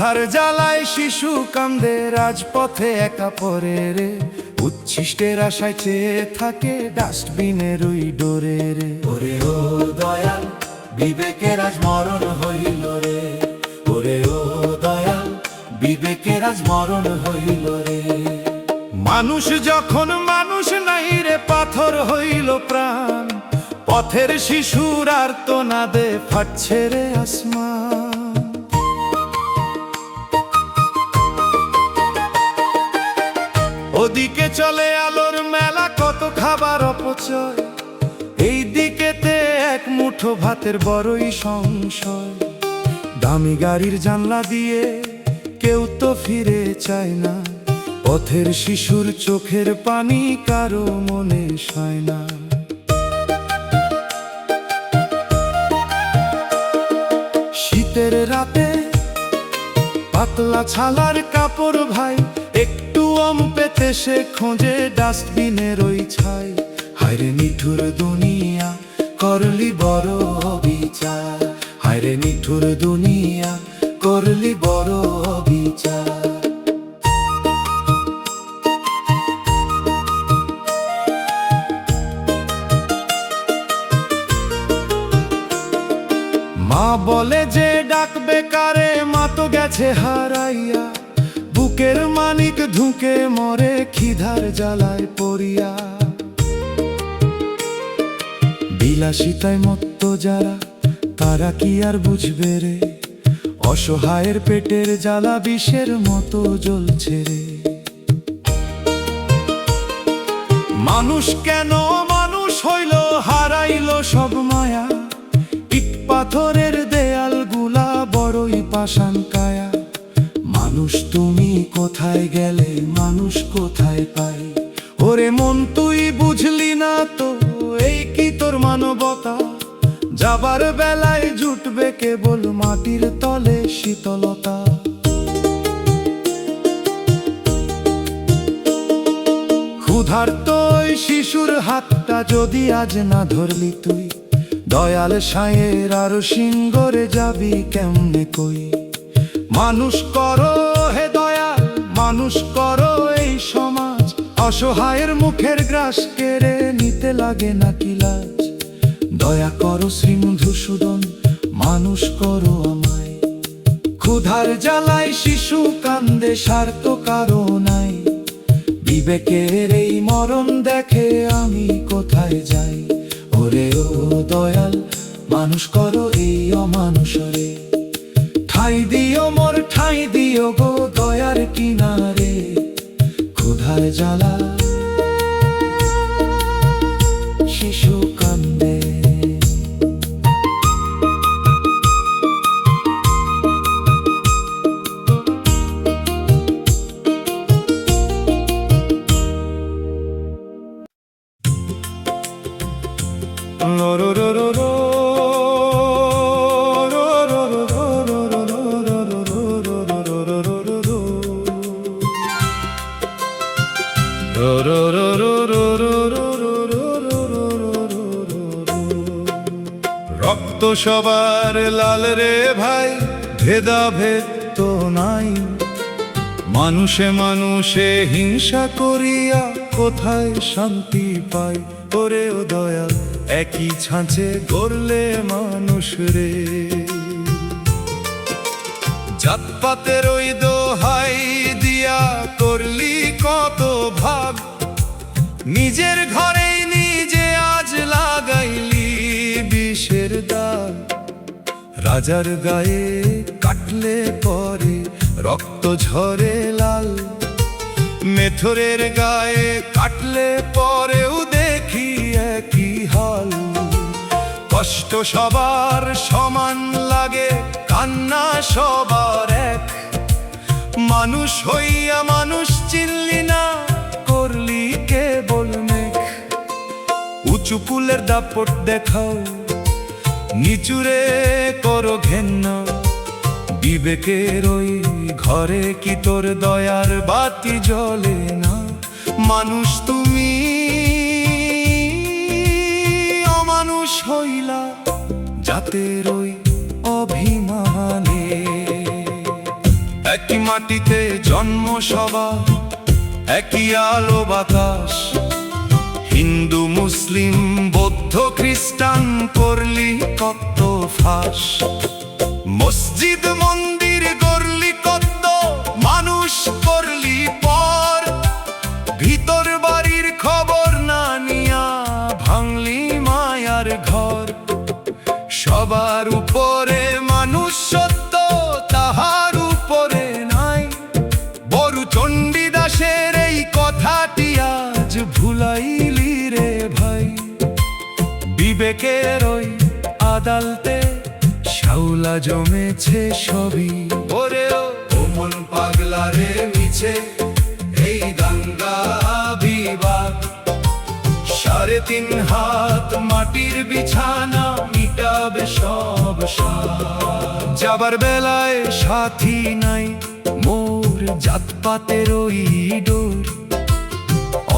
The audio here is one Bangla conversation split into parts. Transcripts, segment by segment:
ক্ষুধার জ্বালায় শিশু কান্দে রাজপথে একা পরে রে, উচ্ছিষ্টের আশায় চেয়ে থাকে ডাস্টবিনের ওই ডোরে রে। ওরে ও দয়াল, বিবেকের আজ মরণ হইল রে। ওরে ও দয়াল, বিবেকের আজ মরণ হইল রে। মানুষ যখন মানুষ নাই রে, পাথর হইল প্রাণ। পথের শিশুর আর্তনাদে ফাটছে রে আসমান। ওদিকে চলে আলোর মেলা, কত খাবার অপচয়। এই দিকেতে এক মুঠো ভাতের বড়ই সংশয়। দামি গাড়ির জানলা দিয়ে কেউ তো ফিরে চায় না। পথের শিশুর চোখের পানি কারো মনে সায় না। শীতের রাতে পাতলা ছালার কাপড় ভাই, একটু পেতে সে খোঁজে ডাস্টবিনের ওই ছাই। হায়রে নিঠুর দুনিয়া, করলি বড় বিচার। হায়রে নিঠুর দুনিয়া, করলি বড় বিচার। মা বলে যে ডাকবে কারে, মা তো গেছে হারাইয়া। বুকের মানিক ধুকে মরে ক্ষিধার জ্বালায় পড়িয়া। বিলাসিতায় মত্ত যারা, তারা কি আর বুঝবে রে, অসহায়ের পেটের জ্বালা বিষের মতো জ্বলছে রে। মানুষ কেন মানুষ হইল, হারাইল সব মায়া। ইট পাথরের দেয়াল গুলা বড়ই পাষাণ কায়া। মানুষ তুমি কোথায় গেলে, মানুষ কোথায় পাই। ওরে মন তুই বুঝলি না তো, এই কি তোর মানবতা। যাবার বেলায় জুটবে কেবল মাটির তলে শীতলতা। ক্ষুধার্ত ওই শিশুর হাতটা যদি আজ না ধরলি তুই, দয়াল সাঁয়ের আরো সিংহরে যাবি কেমনে কই। মানুষ করো হে দয়াল, মানুষ করো এই সমাজ। অসহায়ের মুখের গ্রাস কেড়ে নিতে লাগে নাকি লাজ। দয়া করো শ্রী মধুসূদন, মানুষ করো আমায়। ক্ষুধার জ্বালায় শিশু কান্দে, স্বার্থ কারো নাই। বিবেকের এই মরণ দেখে আমি কোথায় যাই। ওরে ও দয়াল, মানুষ করো এই অমানুষরে। ঠাই দিও মোর, ঠাই দিও গো দয়ার কিনারে। ক্ষুধার জ্বালা শিশু কান্দে। রক্ত সবার লাল রে ভাই, ভেদাভেদ তো নাই। মানুষে মানুষে হিংসা করিয়া কোথায় শান্তি পাই। ওরে ও দয়াল, একই ছাঁচে গড়লে মানুষ রে। জাতপাতের ওই দোহাই দিয়া করলি কত ভাগ। নিজের ঘরেই নিজে আজ লাগাইলি বিষের দাগ। রাজার গায়ে কাটলে পরে রক্ত ঝরে লাল। মেথরের গায়ে কাটলে পরেও দেখি একই হাল। কষ্ট সবার সমান লাগে, কান্না সবার এক। মানুষ হইয়া মানুষ চিনলি না, করলি কেবল মেঘ। উঁচু কুলের দাপট দেখাও, নিচুরে করো ঘেন্না। বিবেকের ওই ঘরে কি তোর দয়ার বাতি জ্বলে না? মানুষ তুমি অমানুষ হইলা জাতের ওই অভিমানে। মাটিতে জন্ম সবার, একই আলো বাতাস। হিন্দু মুসলিম বৌদ্ধ খ্রিস্টান করলি কত ফাঁস, মসজিদ মন্দির গড়লি কত, মানুষ করলি পর। ভিতর বাড়ির খবর না নিয়া ভাঙলি মায়ার ঘর। সবার উপরে মানুষ সত্য, তাহার উপরে নাই। বড়ু চণ্ডীদাসের এই কথাটি আজ ভুলাইলি রে ভাই। বিবেকের ওই আদালতে শাওলা জমেছে সবই। ওরে ও মন পাগলা রে মিছে এই দাঙ্গা বিবাদ। 3.5 হাত মাটির বিছানা মিটাবে সব সাথ। যাবার বেলায় সাথী নাই মোর জাতপাতের ওই ডোর।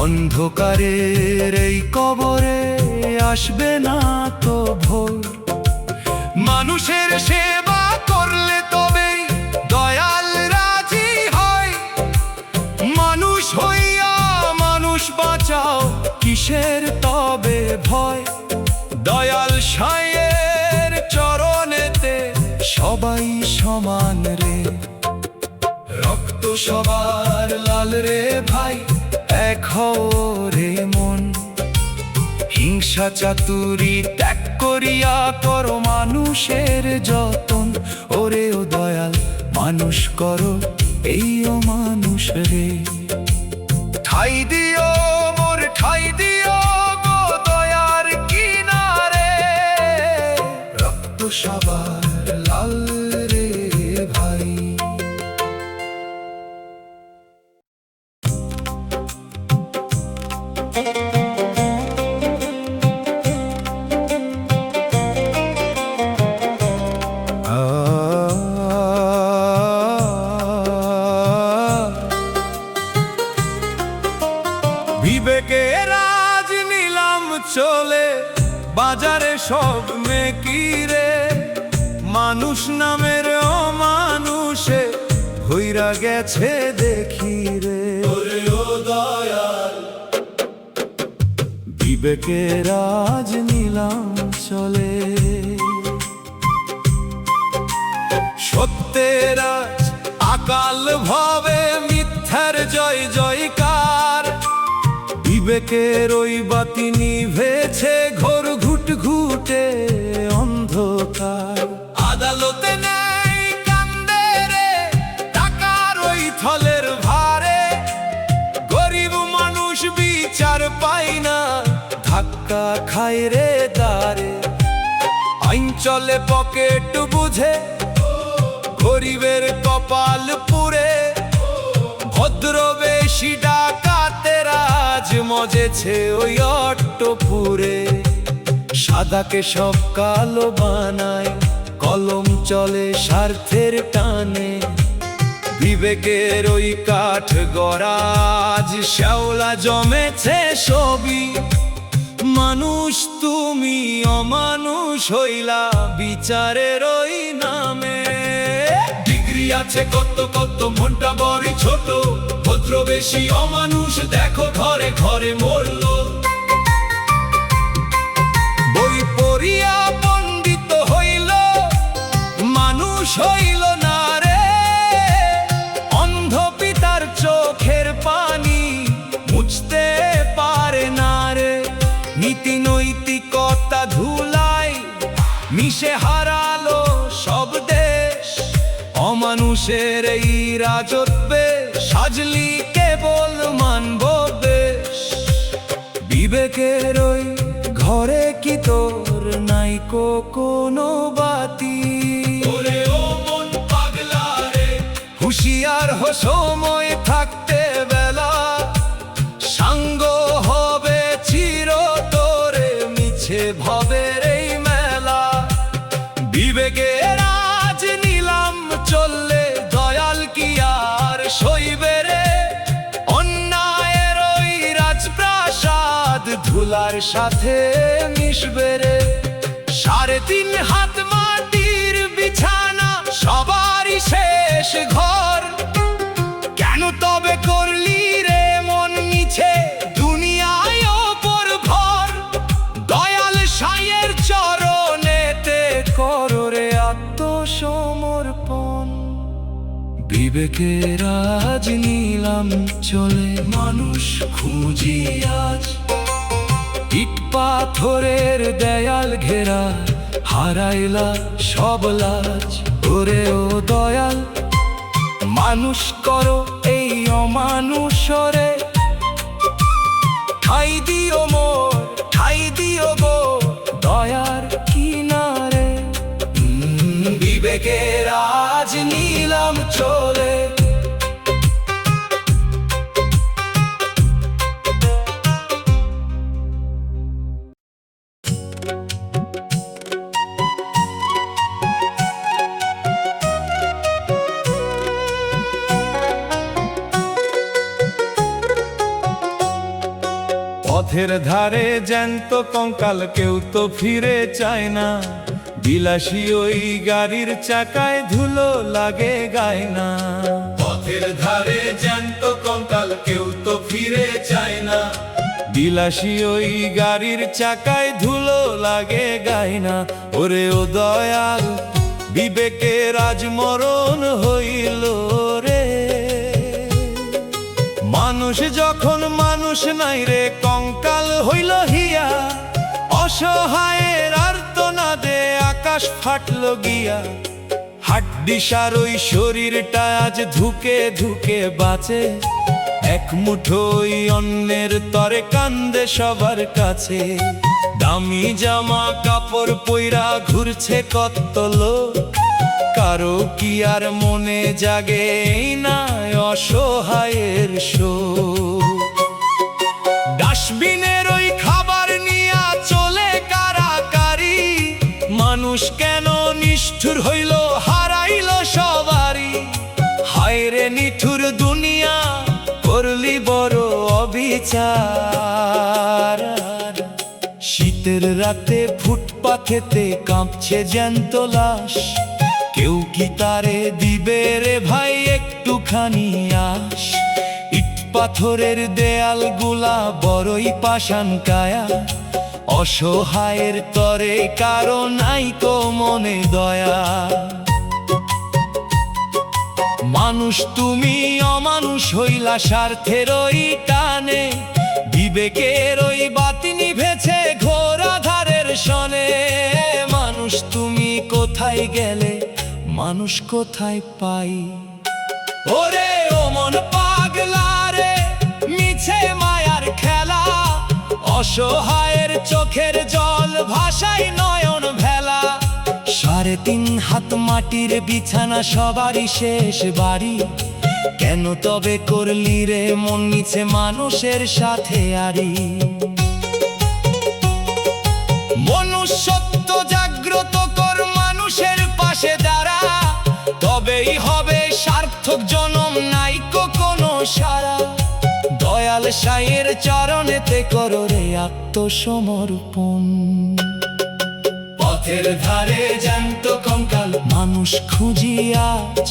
অন্ধকারের এই কবরে আসবে না তো ভোর। মানুষের সেবা করলে তবেই দয়াল রাজি হয়। মানুষ হইয়া মানুষ বাঁচাও, কিসের তবে ভয়। দয়াল সাঁইয়ের চরণেতে সবাই সমান রে। রক্ত সবার লাল রে ভাই, এক হও রে মন। হিংসা চাতুরি ত্যাগ করিয়া করো মানুষের যতন। ওরে ও দয়াল মানুষ করো এই ও মানুষ রে। ঠাই দিও মোর ঠাই দিও গো দয়ার কিনারে। রক্ত সবার লাল রে ভাই। বিবেকের আজ নিলাম চলে বাজারে সব মেকিরে। মানুষ নামের অমানুষে হইরা গেছে দেখি রে। ওরে ও দয়াল বিবেকের আজ নিলাম চলে। সত্যের আজ আকাল ভাবে মিথ্যার জয় জয়কার। বিবেকের ওই বাতি নিভেছে ঘোর ঘুট ঘুটে অন্ধকার। আদালতে নেই কান্দে রে টাকার ওই থলের ভারে। গরিব মানুষ বিচার পায় না, ধাক্কা খায় রে দারে। আইন চলে পকেট বুঝে, গরিবের কপাল পুরে। ভদ্র বেশি ডাকাতের আজ মজেছে ওই অট্টপুরে। সাদাকে সব কালো বানায়, কলম চলে স্বার্থের টানে। বিবেকের ওই কাঠ গড়া আজ শ্যাওলা জমেছে সবই। মানুষ তুমি অমানুষ হইলা বিচারের ওই নামে। ডিগ্রি আছে কত কত মনটা বড়ই ছোট। ভদ্র বেশি অমানুষ দেখো ঘরে ঘরে মরল। বই পড়িয়া পণ্ডিত হইল, মানুষ হইল না রে। অন্ধ পিতার চোখের পানি মুছতে পারে না রে। নীতি নৈতিকতা ধুলায় মিশে হারালো সব দেশ। অমানুষের এই রাজত্বে সাজলি কেবল মানব বেশ। বিবেকের ওই ঘরে কি তোর নাইকো কোনো বাতি? ওরে ও মন পাগলা রে, হুঁশিয়ার হো সময় থাকতে বেলা। সাঙ্গ হবে চিরতরে মিছে ভবের এই মেলা। বিবেকের আজ নিলাম চললে দয়াল কি আর সইবে রে। অন্যায়ের ওই রাজপ্রাসাদ ধুলার সাথে মিশবে রে। 3.5 হাত মাটির বিছানা সবারই শেষ ঘর। বিবেকের আজ নিলাম চলে, মানুষ খুঁজি আজ। ইট পাথরের দেয়াল ঘেরা, হারাইলা সব লাজ। ওরে ও দয়াল, মানুষ করো এই অমানুষরে। ঠাই দিও মোর, ঠাই দিও গো দয়ার কিনারে। বিবেকের আজ নিলাম চলে। পথের ধারে জ্যান্ত কঙ্কাল, কেউ তো ফিরে চায় না। বিলাসী ওই গাড়ির চাকায় ধুলো লাগে গায় না। পথের ধারে জ্যান্ত কঙ্কাল, কেউ তো ফিরে চায় না। বিলাসী ওই গাড়ির চাকায় ধুলো লাগে গায় না। ওরে ও দয়াল, বিবেকের আজ মরণ হইল রে। মানুষ যখন মানুষ নাই রে, কঙ্কাল হইল হিয়া। অসহায়ের আর্তনাদে আকাশ ফাটল গিয়া। হাড্ডিসার ওই শরীরটা আজ ধুকে ধুকে বাঁচে। এক মুঠোই অন্যের তরে কান্দে সবার কাছে। দামি জামা কাপড় পইরা ঘুরছে কত লোক, কারো কি আর মনে জাগে এই না অসহায়ের শোক। ডাস্টবিনের ওই খাবার নিয়া চলে কারাকারি। মানুষ কেন নিষ্ঠুর হইল, হারাইল সবারই। হায় রে নিঠুর দুনিয়া, করলি বড় অবিচার। শীতের রাতে ফুটপাথেতে কাঁপছে জ্যান্ত লাশ। কেউ কি তারে দিবে রে ভাই একটুখানি আশ? ইট পাথরের দেয়াল গুলা বড়ই পাষাণ কায়া। অসহায়ের তরে কারো নাই কো মনে দয়া। মানুষ তুমি অমানুষ হইলা স্বার্থের ওই টানে। বিবেকের ওই বাতি নিভেছে ঘোর আধারের সনে। মানুষ তুমি কোথায় গেলে, মানুষ কোথায় পাই? ওরে ও মন পাগলা রে, মিছে মায়ার খেলা। অসহায়ের চোখের জল ভাষায় নয়ন ভেলা। 3.5 হাত মাটির বিছানা সবারই শেষ বাড়ি। কেন তবে করলি রে মন নিচে মানুষের সাথে আরি? মনুষ্যত্ব জাগ্রত কর, মানুষের পাশে দাঁড়া। তবেই হবে সার্থক জনম, নাই কোনো সারা। দয়াল সাইয়ের চরণেতে করো রে আত্মসমর্পণ। পথের ধারে জ্যান্ত কঙ্কাল, মানুষ খুঁজি আজ।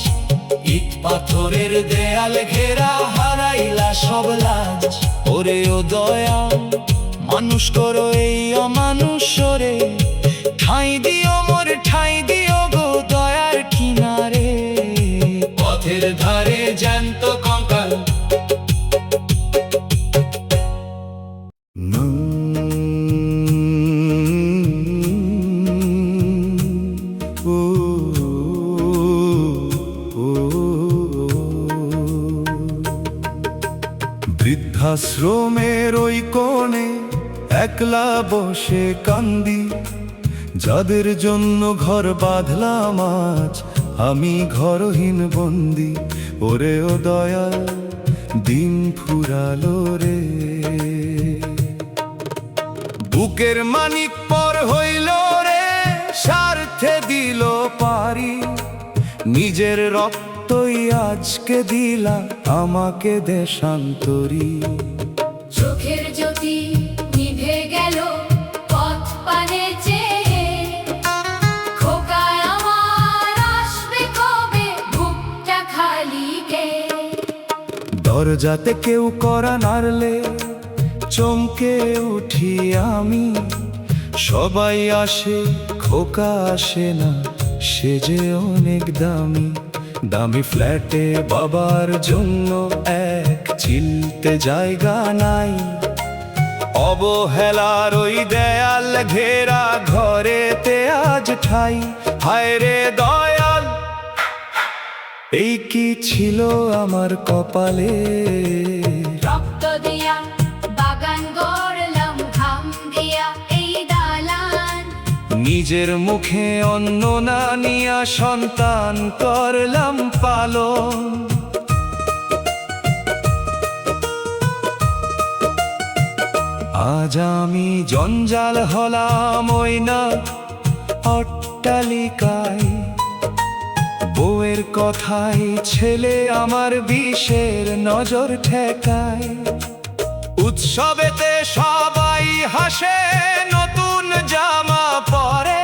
ইট পাথরের দেয়াল ঘেরা, হারাইলা সব লাজ। ওরে ও দয়াল, মানুষ করো এই অমানুষরে। ঠাই দিও মোর, ঠাই দিও গো দয়ার কিনারে। পথের ধারে জ্যান্ত কঙ্কাল। বৃদ্ধাশ্রমের ওই কোণে একলা বসে কান্দি। যাদের জন্য ঘর বাঁধলাম আজ, আমি ঘরহীন বন্দি। ওরে ও দয়াল, দিন ফুরালো রে। বুকের মানিক পর হইল রে, স্বার্থে দিল পারি। নিজের রক্তই আজকে দিলা, আমাকে দেশান্তরি। চোখের জ্যোতি নিভে গেল পথ পানে চেয়ে। খোকায় আমার আসবে কবে বুকটা খালি গে? দরজাতে কেউ করা নাড়লে চমকে উঠি আমি। সবাই আসে, খোকা আসে না, সে যে অনেক দামি। দামি ফ্ল্যাটে বাবার জন্য এক চিলতে জায়গা নাই, অবহেলার ওই দেয়াল ঘেরা ঘরেতে আজ ঠাই। হায় রে দয়াল, এই কি ছিল আমার কপালে? রক্ত দিয়া বাগান গড়লাম, ঘাম দিয়া এই দালান। নিজের মুখে অন্ন না নিয়া সন্তান করলাম পালন। আজ আমি জঞ্জাল হলাম ওই না অট্টালিকায়, বউয়ের কথায় ছেলে আমার বিষের নজর ঠেকায়। উৎসবেতে সবাই হাসে, নতুন জামা পরে,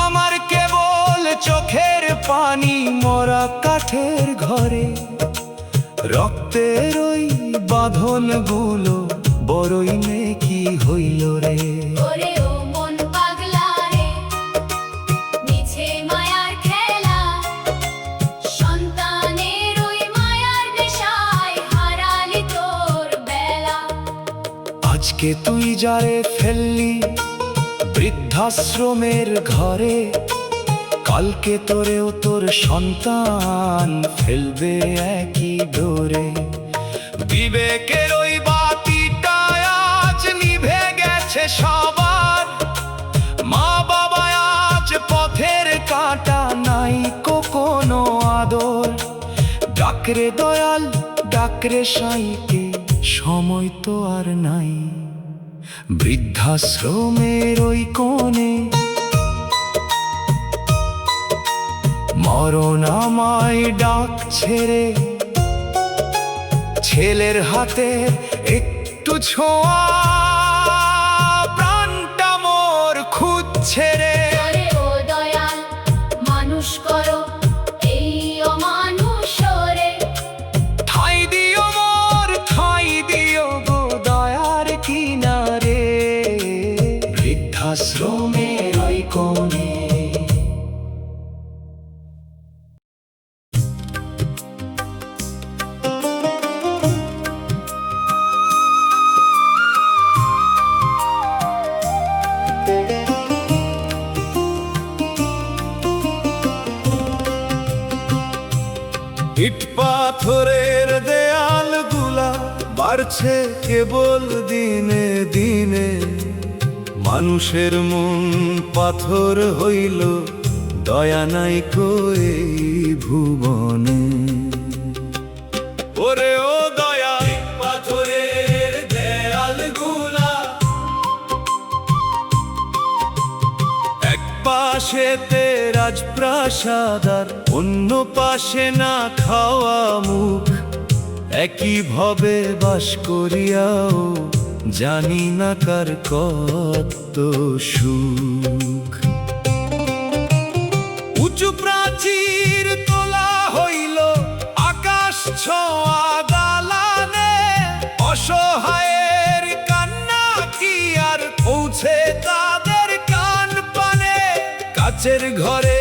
আমার কেবল চোখের পানি মরা কাঠের ঘরে। রক্তের ওই বাঁধনগুলো বড়ই কি হইল রে। ওরে ও মন পাগলা রে, মিছে মায়ার খেলা, সন্তানের ওই মায়ার নেশায় হারালি তোর বেলা। আজকে তুই যারে ফেললি বৃদ্ধাশ্রমের ঘরে, কালকে তোরেও তোর সন্তান ফেলবে একই ডোরে। বিবেকের ওই বাতিটা আজ নিভে গেছে সবার, মা বাবা আজ পথের কাঁটা, নাই কোনো আদর। ডাকরে দয়াল, ডাকরে সাইকে, সময় তো আর নাই। বৃদ্ধাশ্রমের ওই কোণে মরণ আমায় ডাকছে রে, ছেলের হাতে একটু ছোঁয়া প্রাণটা মোর খুঁজছে রে। ওরে ও দয়াল, মানুষ করো এই অমানুষ রে। ঠাই দিও মোর, ঠাই দিও গো দয়ার কিনারে। বৃদ্ধাশ্রমের ওই কোণে ইট পাথরের দেয়াল গুলা বাড়ছে কেবল দিনে দিনে। মানুষের মন পাথর হইল, দয়া নাই কো এই ভুবনে। ওরে ও দয়া, পাথরের দেয়াল গুলা এক পাশেতে রাজপ্রাসাদ আর অন্য পাশে না খাওয়া মুখ। একই ভাবে বাস করিয়াও জানি না কার কত সুখ। উঁচু প্রাচীর তোলা হইল আকাশ ছোঁয়া দালানে, অসহায়ের কান্না কি আর পৌঁছে তাদের কান পানে। কাচের ঘরে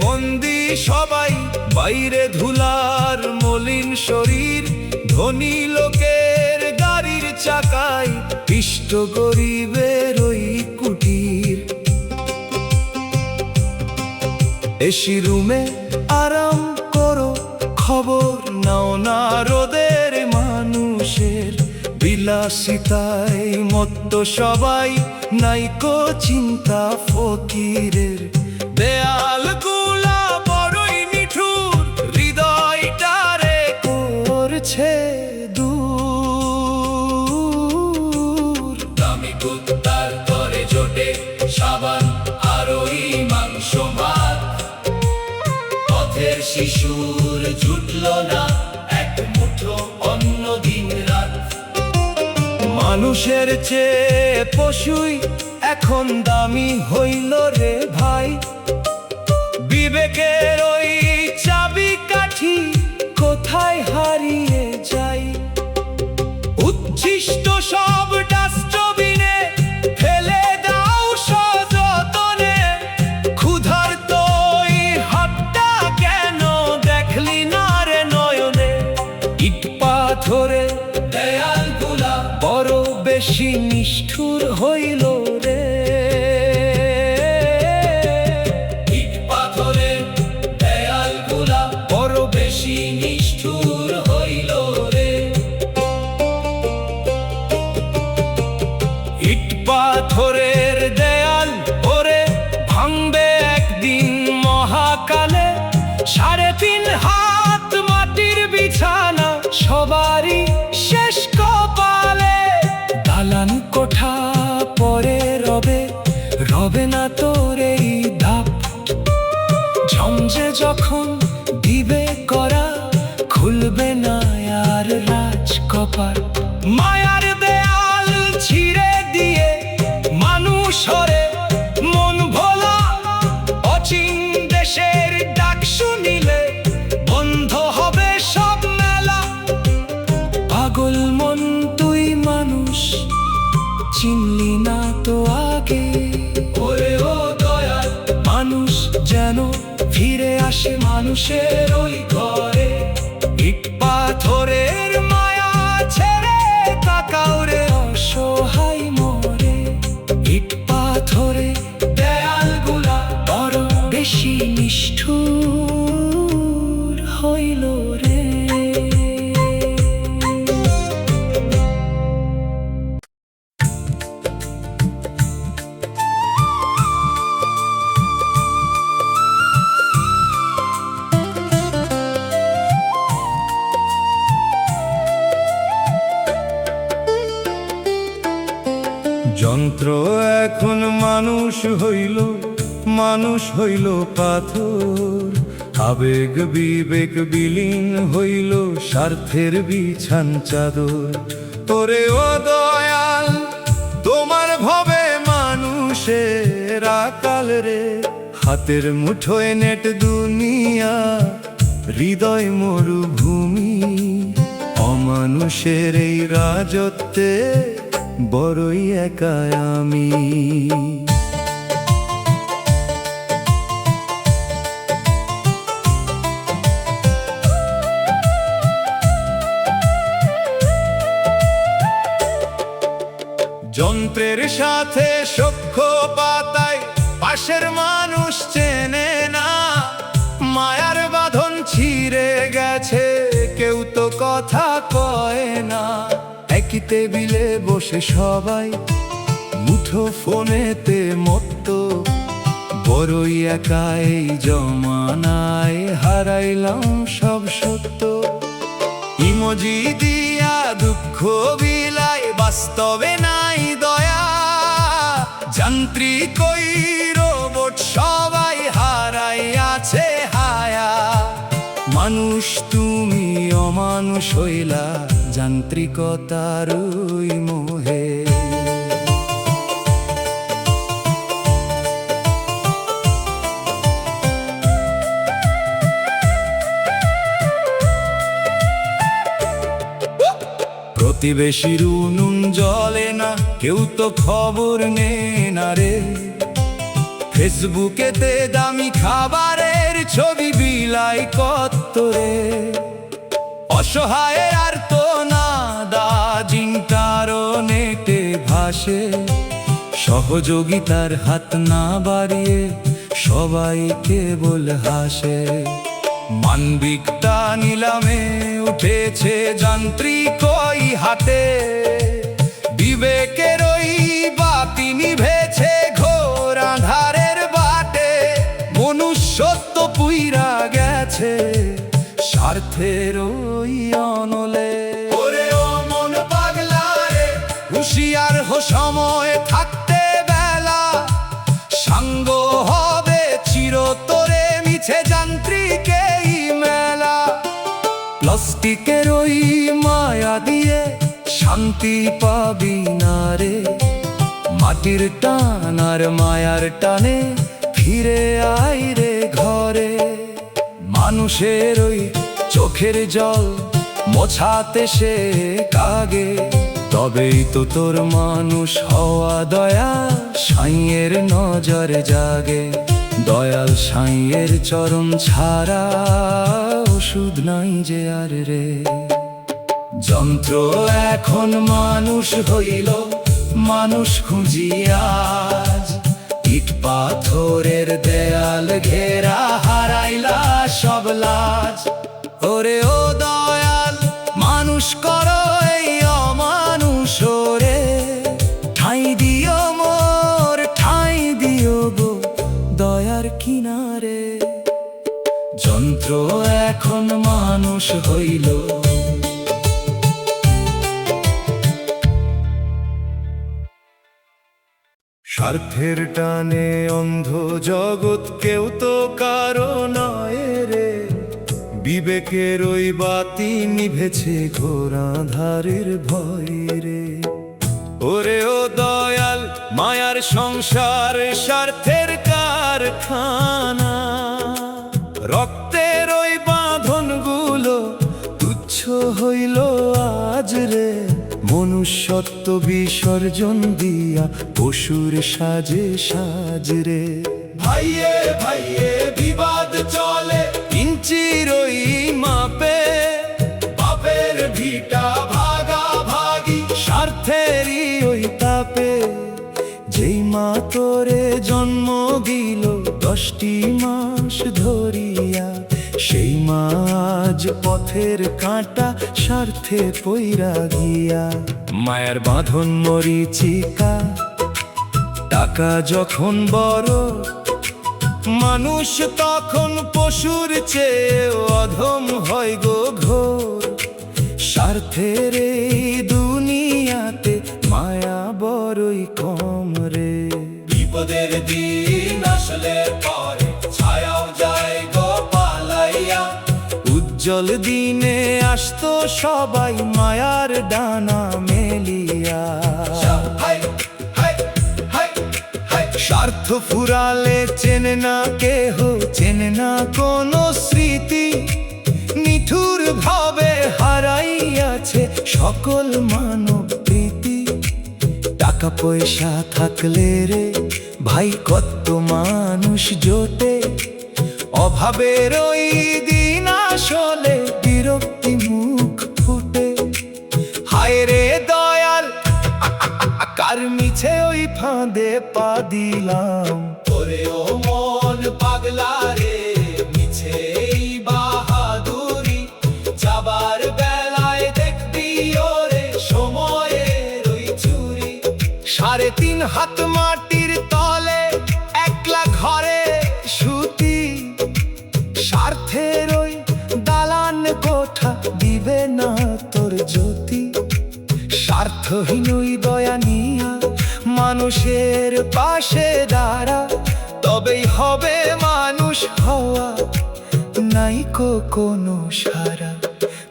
বন্দি সবাই, বাইরে ধুলার মলিন শরীর। ধনী লোকের গাড়ির চাকায়, পিষ্ট গরিবের ওই কুটির। এসি রুমে আরাম করো, খবর নাও না রোদের মানুষের। বিলাসিতায় মত্ত সবাই, নাইকো চিন্তা ফকিরের। দেয়াল গুলা বড়ই নিঠুর, হৃদয়টারে করছে দূর। দামি কুত্তার করে জোটে সাবান আর ওই মাংস ভাত, পথের শিশুর জুটল না এক মুঠো অন্য দিন রাত। মানুষের চেয়ে পশুই এখন দামি হইল রে ভাই। বিবেকের ওই চাবি কাঠি কোথায় হারিয়ে যাই। উচ্ছিষ্ট সব ডাস্টবিনে ফেলে দাও সযতনে। ক্ষুধার্ত ওই হাতটা কেন হবে না তোর এই ধাপ। ঝমঝে যখন দিবে করা, খুলবে না আর রাজ কপার। মায়ার দেয়াল ছিঁড়ে দিয়ে মানুষ হরে মন ভোলা, অচিন দেশের ডাক শুনিলে বন্ধ হবে সব মেলা। পাগল মন তুই মানুষ, চিনলি না তো আগে। ওরে ও দয়াল মানুষ যেন ফিরে আসে মানুষের ওই ঘরে। ইট পাথরের মায়া ছেড়ে তাকাও রে অসহায় মরে। ইট পাথরে দেয়ালগুলা বড় বেশি নিষ্ঠুর হইল রে। যন্ত্র এখন মানুষ হইল, মানুষ হইল পাথর। আবেগ বিবেক বিলীন হইল স্বার্থের বিছান চাদর। ওরে ও দয়াল তোমার ভবে মানুষের আকাল রে। হাতের মুঠোয় নেট দুনিয়া, হৃদয় মরুভূমি। অমানুষের এই রাজত্বে বড়ই একা আমি। যন্ত্রের সাথে সখ্য পাতায় পাশের মানুষ চেনে না। মায়ার বাঁধন ছিঁড়ে গেছে, কেউ তো কথা কয় না। একই টেবিলে বসে সবাই মুঠো ফোনেতে মত্ত। বড়ই একা এই জমানায়, হারাইলাম সব সত্য। ইমোজি দিয়া দুঃখ বিলাই, বাস্তবে নাই দয়া। যান্ত্রিক ওই রোবট সবাই হারাই আছে হায়া। মানুষ তুমি অমানুষ হইলা যান্ত্রিকতার ওই মোহে। প্রতিবেশীর উনুন জ্বলে না, কেউ তো খবর নে না রে। ফেসবুকেতে দামি খাবারের ছবি বিলাই কত্তরে। অসহায়ের আর তো না দাজিংটারও নেটে ভাসে। সহযোগিতার হাত না বাড়িয়ে সবাই কেবল হাসে। মানবিকতা নিলামে উঠেছে যান্ত্রিক ওই হাতে। বিবেকের ওই বাতি নিভেছে ঘোর আঁধারের বাটে। মনুষ্যত্ব পুইরা গেছে স্বার্থের ওই অনলে। ওরে ও মন পাগলা রে, হুঁশিয়ার হো সময় থাকতে বেলা। সাঙ্গ হবে চিরতরে মিছে যান্ত্রিক এই মেলা। প্লাস্টিকের ওই মায়া দিয়ে শান্তি পাবি না রে। মাটির টান আর মায়ার টানে ফিরে আয় রে ঘরে। মানুষের ওই চোখের জল মোছাতে সে কাগে। তবেই তো তোর মানুষ হওয়া দয়া সাইয়ের নজরে জাগে। দয়াল সাইয়ের চরণ ছাড়া ওষুধ নাই যে আর রে। যন্ত্র এখন মানুষ হইল, মানুষ খুঁজিয়াজ। ইট পাথরের দেয়াল ঘেরা, হারাইলা সব লাজ। ওরে ও দয়াল মানুষ করো এই অমানুষ রে। ঠাঁই দিও মোর, ঠাঁই দিও গো দয়ার কিনারে। যন্ত্র এখন মানুষ হইল। স্বার্থের টানে অন্ধ জগৎ কেউ তো কারো নয় রে, বিবেকের ওই বাতি নিভেছে ঘোর আঁধারের ভয়ে রে। ওরে ও দয়াল, মায়ার সংসার স্বার্থের কারখানা, রক্তের ওই বাঁধনগুলো তুচ্ছ হইল আজ রে। মনুষ্যত্ব বিসর্জন দিয়া পশুর সাজে সাজ রে। ভাইয়ে ভাইয়ে বিবাদ চলে ইঞ্চির ওই মাপে, বাপের ভিটা ভাগা ভাগি স্বার্থেরই ওই তাপে। যেই মা তোরে জন্ম দিল 10টি মাস ধরিয়া, সেই মা আজ পথের কাঁটা স্বার্থে পইরা গিয়া। মায়ের বাঁধন মরিচিকা, টাকা যখন বড়, মানুষ তখন পশুর চেয়ে অধম হয় গো ঘোর। স্বার্থের এই দুনিয়াতে মায়া বড়ই কম রে। বিপদের দিন আসলে পরে ছায়াও যায় গো পালাইয়া, উজ্জ্বল দিনে আসতো সবাই মায়ার ডানা মেলিয়া। স্বার্থ ফুরালে চেনে না কেহ, চেনে না কোনো স্মৃতি, নিঠুর ভাবে হারাইয়াছে সকল মানব প্রীতি। টাকা পয়সা থাকলে রে ভাই কত মানুষ জোটে, অভাবের ওই দিন আসলে বিরক্তি মুখ ফুটে। হায় রে দয়াল, কার মিছে ওই ফাঁদে পা দিলাম। ওরে ও মন পাগলা রে, মিছে এই বাহাদুরি, যাবার বেলায় দেখবি ওরে সময়ের ওই চুরি। 3.5 হাত মাটির তলে একলা ঘরে শুতি, স্বার্থের ওই দালান কোঠা দিবে না তোর জ্যোতি। স্বার্থহীন ওই দয়া নিয়া মানুষের পাশে দাঁড়া, তবেই হবে মানুষ হওয়া, নাই কোনো সারা।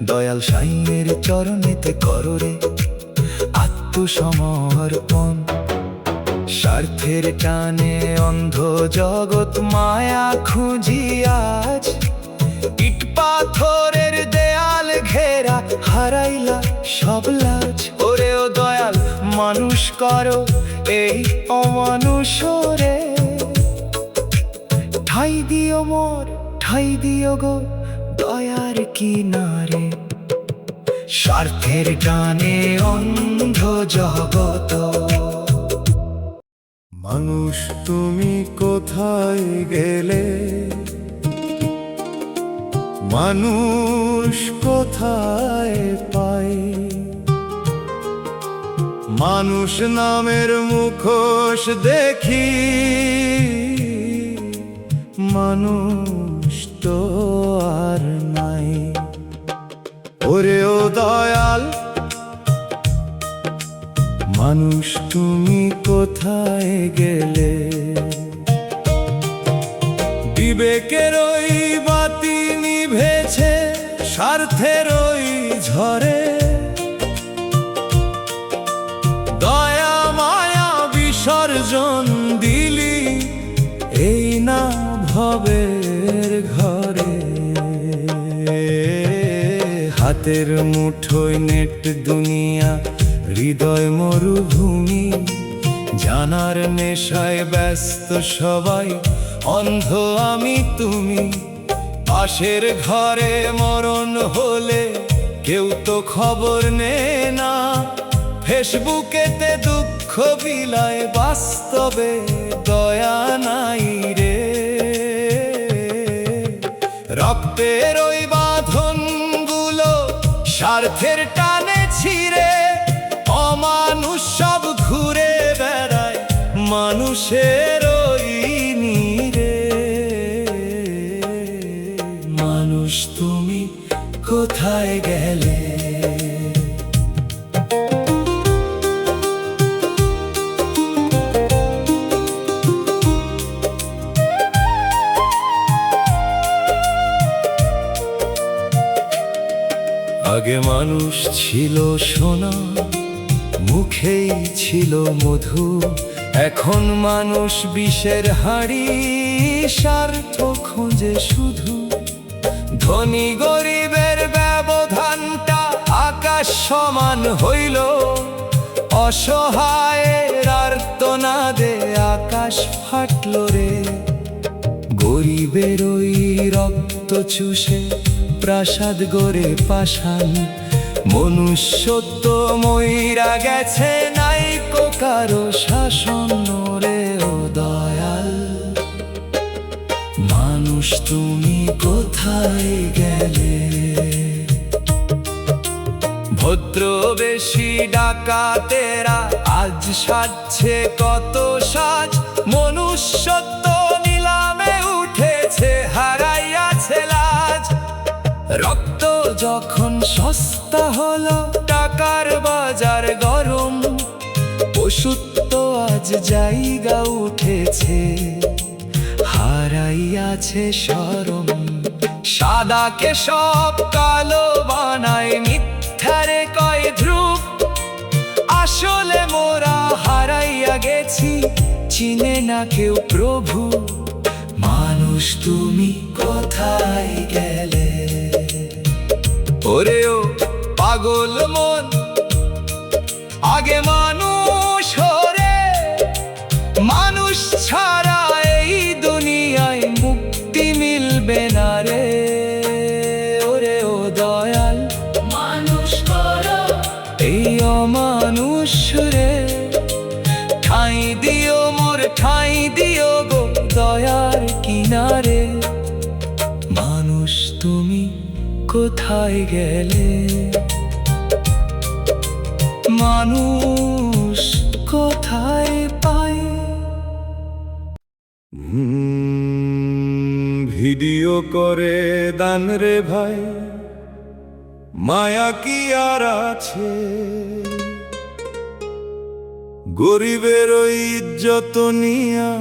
দয়াল সাইয়ের চরণেতে করো রে আত্মসমর্পণ। স্বার্থের টানে অন্ধ জগৎ মায়া খুঁজি আজ, ইট পাথরের দেয়াল ঘেরা হারাইলা সব লাজ। ওরে ও দয়াল, মানুষ করো এই অমানুষ রে, ঠাই দিও মোর, ঠাই দিও গো দয়ার কিনারে। স্বার্থের টানে অন্ধ জগৎ, মানুষ তুমি কোথায় গেলে, মানুষ কোথায় পাই। মানুষ নামের মুখোশ দেখি, মানুষ তো আর নাই। ওরে ও দয়াল, মানুষ তুমি কোথায় গেলে। বিবেকের ওই বাতি নিভেছে স্বার্থের ওই ঝড়ে, দয়া মায়া বিসর্জন দিলি এই না ভবের ঘরে। হাতের মুঠোয় নেট দুনিয়া, হৃদয় মরুভূমি, জানার নেশায় ব্যস্ত সবাই, অন্ধ আমি তুমি। পাশের ঘরে মরণ হলে কেউ তো খবর নে না, ফেসবুকেতে দুঃখ বিলায়, বাস্তবে দয়া নাই রে। রক্তের ওই বাঁধনগুলো স্বার্থের টানে ছিঁড়ে, অমানুষ সব ঘুরে বেড়ায় মানুষের ওই নীড়ে। মানুষ তুমি কোথায় গেলে। আগে মানুষ ছিল সোনা, মুখেই ছিল মধু, এখন মানুষ বিষের হাড়ি, স্বার্থ খোঁজে শুধু। ধনী গরিবের ব্যবধানটা আকাশ সমান হইল, অসহায়ের আর্তনাদে আকাশ ফাটল রে। গরিবের ওই রক্ত চুষে প্রাসাদ গড়ে পাষাণ, মনুষ্যত্ব মইরা গেছে, নাই কো কারো শাসন রে। ও দয়াল মানুষ তুমি কোথায় গেলে? ভদ্রবেশী ডাকাতেরা আজ সাজছে কত সাজ, মনুষ্যত্ব নিলামে উঠেছে, হারাইয়াছে লাজ। রক্ত যখন সস্তা হলো, টাকার বাজার গরম, পশুত্ব আজ জায়গা উঠেছে, হারাইয়াছে শরম। সাদাকে সব কালো বানায়, মিথ্যারে কয় ধ্রুব, আসলে মোরা হারাইয়া গেছি, চিনে না কেউ প্রভু। মানুষ তুমি কোথায় গেলে? ওরে ও পাগল মন, আগে মানুষ হরে, মানুষ ছাড়া এই দুনিয়ায় মুক্তি মিলবে না রে। ওরে ও দয়াল মানুষ করো, এই অমানুষ রে, ঠাঁই দিও মোর, ঠাঁই দিও গো দয়ার কিনারে। মানুষ তুমি কোথায় গেলে? মানুষ কোথায় পায়? ভিডিও করে দান রে ভাই, মায়া কি আর আছে? গরিবের ওই ইজ্জত নিয়া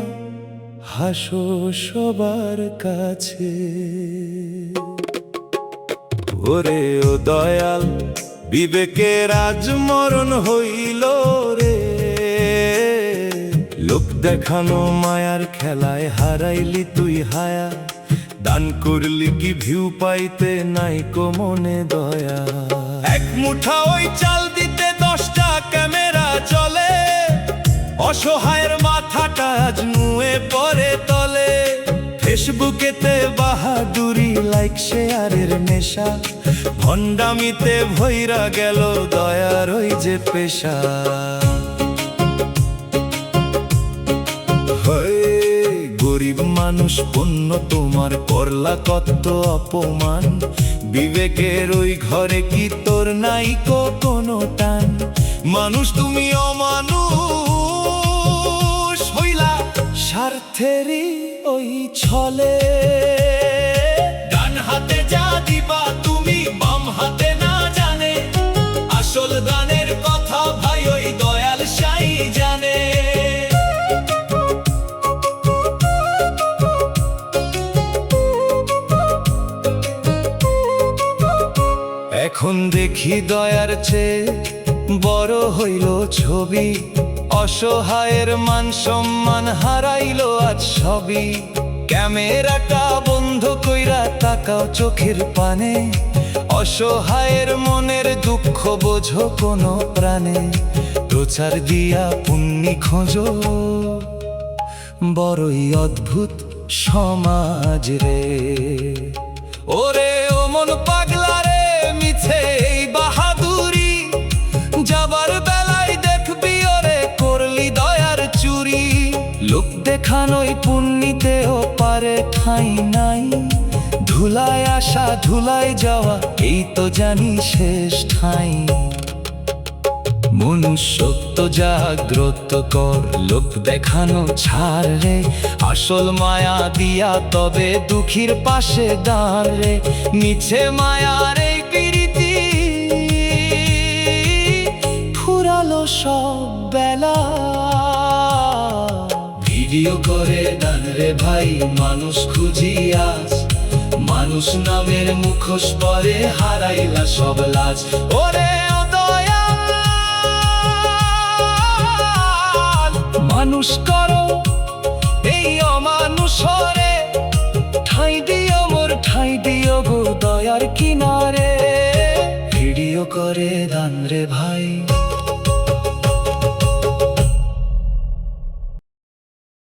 হাসো সবার কাছে। ওরে ও দয়াল বিবেকের আজ মরণ হইল রে। লোক দেখানো মায়ার খেলায় হারাইলি তুই হায়া, দান করলি কি ভিউ পাইতে নাই কো মনে দয়া। এক মুঠা ওই চাল দিতে 10টা ক্যামেরা চলে, অসহায়ের মাথাটা আজ নুয়ে পড়ে তলে। ফেসবুকেতে বাহাদুরি, লাইক শেয়ারের নেশা, ভণ্ডামিতে ভইরা গেল দয়ার ওই যে পেশা। গরিব মানুষ পণ্য তোমার করলা কত অপমান, বিবেকের ওই ঘরে কি তোর নাই কোনো টান? মানুষ তুমি অমানুষ হইলা, স্বার্থেরই ওই ছলে। ডান হাতে যা দিবা তুমি, বাম হাতে না জানে, আসল দানের কথা ভাই ওই দয়াল সাই জানে। এখন দেখি দয়ার চেয়ে বড় হইল ছবি, অসহায়ের মান সম্মান হারাইল আজ সবই। ক্যামেরাটা বন্ধ কইরা তাকাও চোখের পানে, অসহায়ের মনের দুঃখ বোঝো কোনো প্রাণে। প্রচার দিয়া পুণ্যি খোঁজো, বড়ই অদ্ভুত সমাজ রে। ওরে ও মন পাগলা রে, মিছে এই বাহাদুরি, যাবার বেলায় দেখবি ওরে করলি দয়ার চুরি। লোক দেখানোই পুণ্যিতেও পারে ঠাঁই নাই, ধুলায় আসা ধুলায় যাওয়া এই তো জানি শেষ ঠাঁই। মনুষ্যত্ব জাগ্রত কর, লোক দেখানো ছাড় রে, আসল মায়া দিয়া তবে দুঃখীর পাশে দাঁড় রে। মিছে মায়ার এই প্রীতি ফুরালো সব বেলা। ভিডিও করে দান রে ভাই, মানুষ খুঁজি আজ মানুষ নামের মুখোশ পরে হারাইলা সব লাজ। ওরে ও দয়াল, মানুষ করো এই অমানুষরে, ঠাই দিও মোর ঠাই দিও গো দয়ার কিনারে। ভিডিও করে দান রে ভাই।